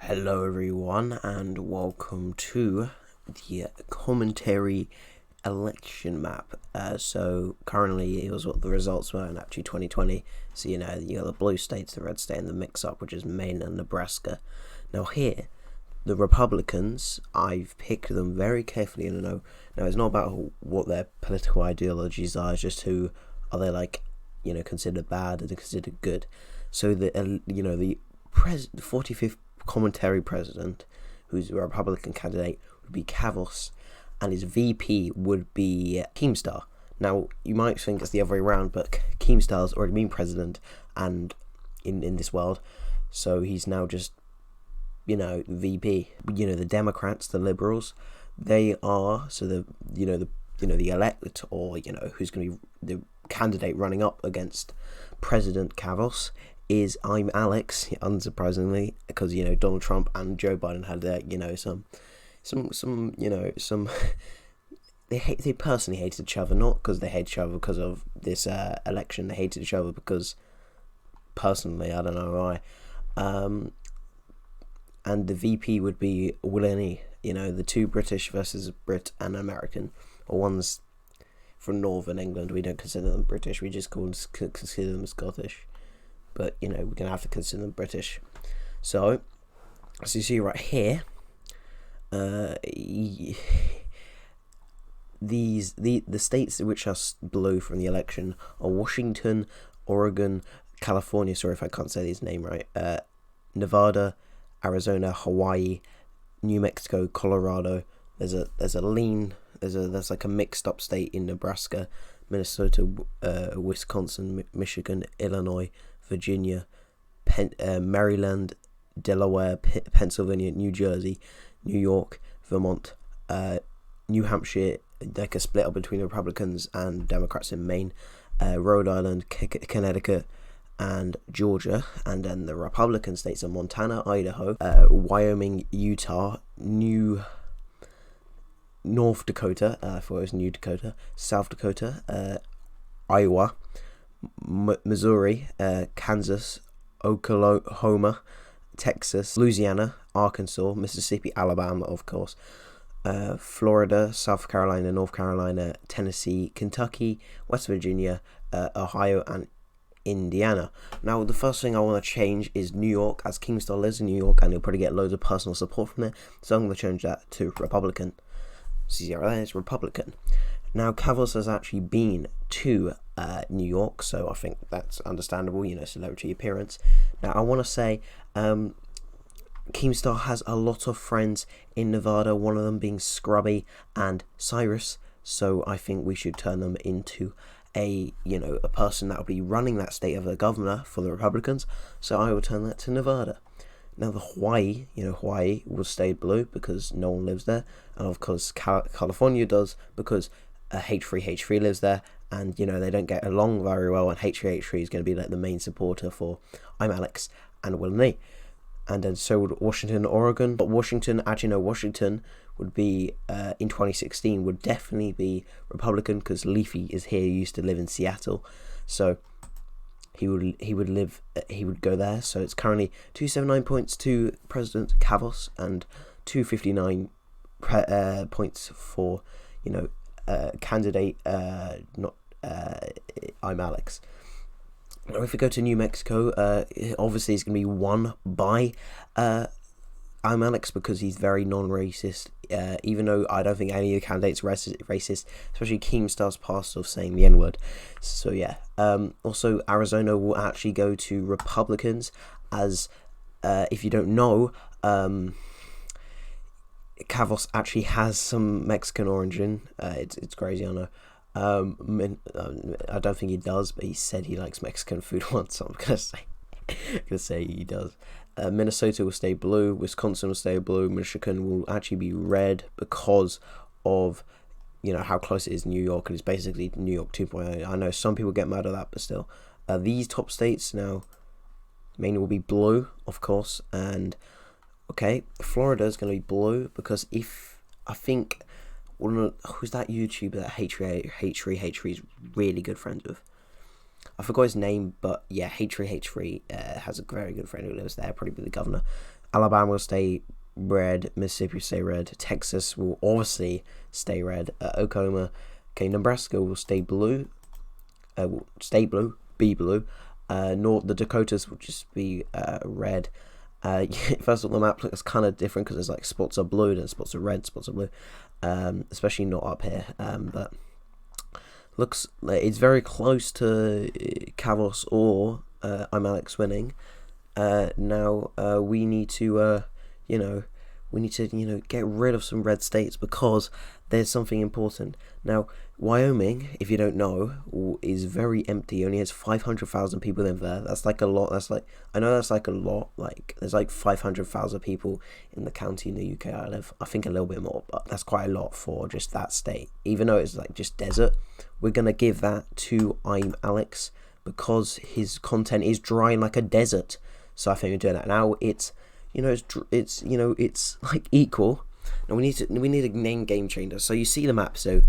Hello everyone and welcome to the commentary election map. So currently it was what the results were in actually 2020. So you got the blue states, the red state and the mix up, which is Maine and Nebraska. Now here, the Republicans, I've picked them very carefully and now it's not about what their political ideologies are, it's just who are they considered bad or considered good. So the 45th commentary president, who's a Republican candidate, would be Kavos, and his VP would be Keemstar. Now, you might think it's the other way around, but Keemstar's already been president and in this world, so he's now just, VP. The Democrats, the liberals, they are, so the elect, or, who's going to be the candidate running up against President Kavos is Imallexx, unsurprisingly, because Donald Trump and Joe Biden had their some they personally hated each other, not because they hate each other because of this election. They hated each other because personally, I don't know why. And the VP would be Willenie, the two British versus Brit and American, or one's from Northern England. We don't consider them British, we just consider them Scottish. But, we're going to have to consider them British. So, as you see right here, the states which are blue from the election are Washington, Oregon, California, sorry if I can't say these names right, Nevada, Arizona, Hawaii, New Mexico, Colorado. There's like a mixed up state in Nebraska, Minnesota, Wisconsin, Michigan, Illinois, Virginia, Maryland, Delaware, Pennsylvania, New Jersey, New York, Vermont, New Hampshire, like a split up between Republicans and Democrats in Maine, Rhode Island, Connecticut, and Georgia, and then the Republican states are Montana, Idaho, Wyoming, Utah, North Dakota, I thought it was New Dakota, South Dakota, Iowa, Missouri, Kansas, Oklahoma, Texas, Louisiana, Arkansas, Mississippi, Alabama, of course, Florida, South Carolina, North Carolina, Tennessee, Kentucky, West Virginia, Ohio, and Indiana. Now, the first thing I want to change is New York, as Keemstar lives in New York, and he'll probably get loads of personal support from there, so I'm going to change that to Republican. See, right, it's Republican. Now, Kavos has actually been to New York, so I think that's understandable, celebrity appearance. Now, I want to say Keemstar has a lot of friends in Nevada, one of them being Scrubby and Cyrus, so I think we should turn them into a person that will be running that state of a governor for the Republicans, so I will turn that to Nevada. Now, the Hawaii will stay blue because no one lives there, and of course California does because H3 lives there, and they don't get along very well, and H3 is going to be like the main supporter for Imallexx and Willenie. And then so would Washington, Oregon, but Washington would be in 2016 would definitely be Republican because Leafy is here, he used to live in Seattle, so he would go there. So it's currently 279 points to President Kavos and 259 points for candidate not Imallexx. Now, if we go to New Mexico, obviously it's going to be won by Imallexx because he's very non-racist, even though I don't think any of the candidates are racist, especially Keemstar's past of saying the N-word. So yeah, also Arizona will actually go to Republicans, as if you don't know, Kavos actually has some Mexican origin. It's crazy, I know. I don't think he does, but he said he likes Mexican food once, so I'm gonna say he does. Minnesota will stay blue, Wisconsin will stay blue, Michigan will actually be red because of how close it is to New York, and it's basically New York 2.0. I know some people get mad at that, but still, these top states now, Maine will be blue, of course, and Florida is going to be blue because I think who's that YouTuber that H3 is really good friends with? I forgot his name, but yeah, H3 has a very good friend who lives there, probably the governor. Alabama will stay red. Mississippi will stay red. Texas will obviously stay red. Oklahoma, okay, Nebraska will stay blue. Be blue. The Dakotas will just be red. First of all, the map looks kind of different because there's like spots are blue, then spots are red, spots are blue. Especially not up here. But looks like it's very close to Kavos or Imallexx winning. Now we need to get rid of some red states because there's something important. Now, Wyoming, if you don't know, is very empty. It only has 500,000 people in there. That's like a lot. I know that's like a lot. Like there's like 500,000 people in the county in the UK I live. I think a little bit more, but that's quite a lot for just that state. Even though it's like just desert, we're gonna give that to Imallexx because his content is dry like a desert. So I think we're doing that now. It's like equal. Now we need a name game changer. So you see the map. So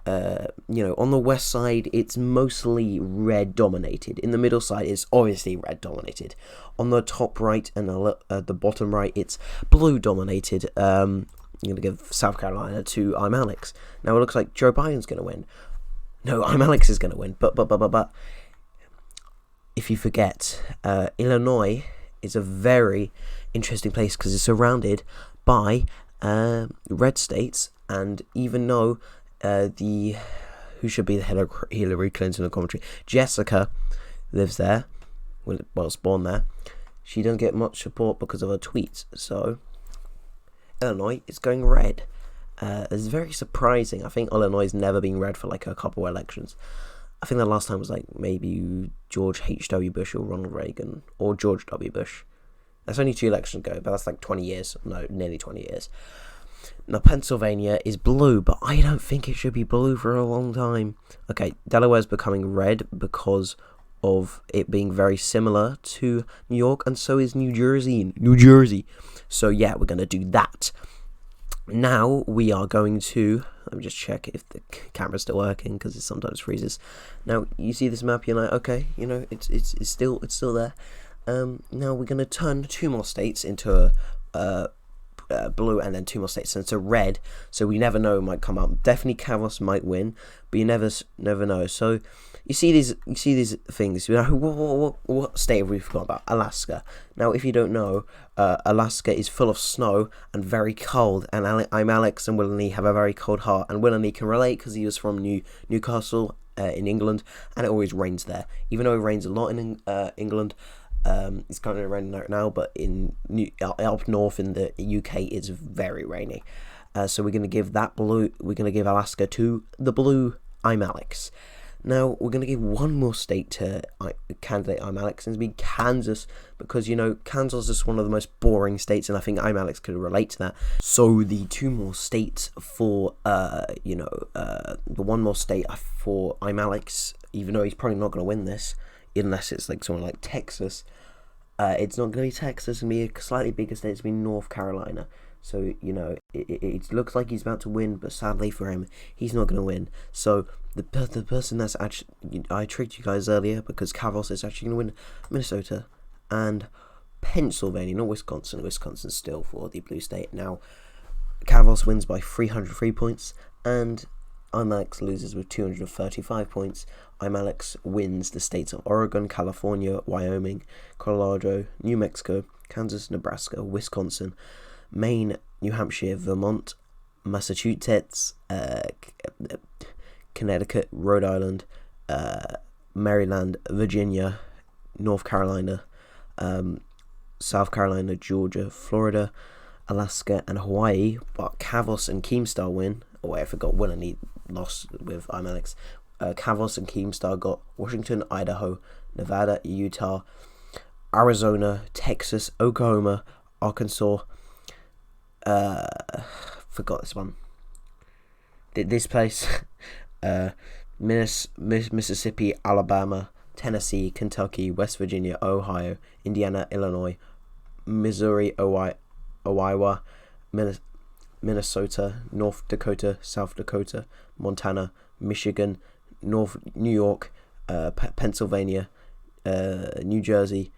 on the west side it's mostly red dominated. In the middle side it's obviously red dominated. On the top right and the bottom right it's blue dominated. I'm gonna give South Carolina to Imallexx. Now it looks like Joe Biden's gonna win. No, Imallexx is gonna win. But if you forget, Illinois is a very interesting place because it's surrounded by red states, and even though who should be the Hillary Clinton of commentary, Jessica lives there, was born there, she doesn't get much support because of her tweets. So Illinois is going red. It's very surprising. I think Illinois has never been red for like a couple of elections. I think the last time was like maybe George H.W. Bush or Ronald Reagan or George W. Bush. That's only 2 elections ago, but that's like 20 years. No, nearly 20 years. Now, Pennsylvania is blue, but I don't think it should be blue for a long time. Okay, Delaware's becoming red because of it being very similar to New York, and so is New Jersey. So yeah, we're going to do that. Now we are going to... Let me just check if the camera's still working because it sometimes freezes. Now, you see this map, you're like, okay, it's still there. Now we're going to turn 2 more states into blue, and then 2 more states into red. So we never know, it might come up. Definitely Kavos might win, but you never know. So you see these things. What state have we forgotten about? Alaska. Now, if you don't know, Alaska is full of snow and very cold, and Imallexx and Willany have a very cold heart, and Willany can relate because he was from Newcastle in England, and it always rains there. Even though it rains a lot in England. It's currently raining right now, but up north in the UK it's very rainy. So we're gonna give Alaska to the blue Imallexx. Now we're gonna give one more state to candidate Imallexx, and it's be Kansas, because Kansas is one of the most boring states, and I think Imallexx could relate to that. So the 2 more states for the 1 more state for Imallexx, even though he's probably not gonna win this. Unless it's like someone like Texas. It's not going to be Texas. It's going to be a slightly bigger state. It's going to be North Carolina. So, it looks like he's about to win, but sadly for him, he's not going to win. So, the person that's actually... I tricked you guys earlier because Kavos is actually going to win Minnesota and Pennsylvania, not Wisconsin. Wisconsin's still for the blue state. Now, Kavos wins by 303 points, and Imallexx loses with 235 points. Imallexx wins the states of Oregon, California, Wyoming, Colorado, New Mexico, Kansas, Nebraska, Wisconsin, Maine, New Hampshire, Vermont, Massachusetts, Connecticut, Rhode Island, Maryland, Virginia, North Carolina, South Carolina, Georgia, Florida, Alaska, and Hawaii. But Kavos and Keemstar win. Oh wait, I forgot Willany lost with Imallexx. Kavos and Keemstar got Washington, Idaho, Nevada, Utah, Arizona, Texas, Oklahoma, Arkansas. Forgot this one. This place. Mississippi, Alabama, Tennessee, Kentucky, West Virginia, Ohio, Indiana, Illinois, Missouri, Iowa, Minnesota, North Dakota, South Dakota, Montana, Michigan, New York, Pennsylvania, New Jersey,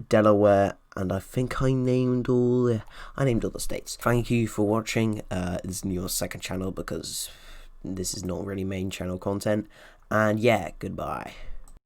Delaware, and I think I named all the states. Thank you for watching. This is your second channel because this is not really main channel content, and yeah, goodbye.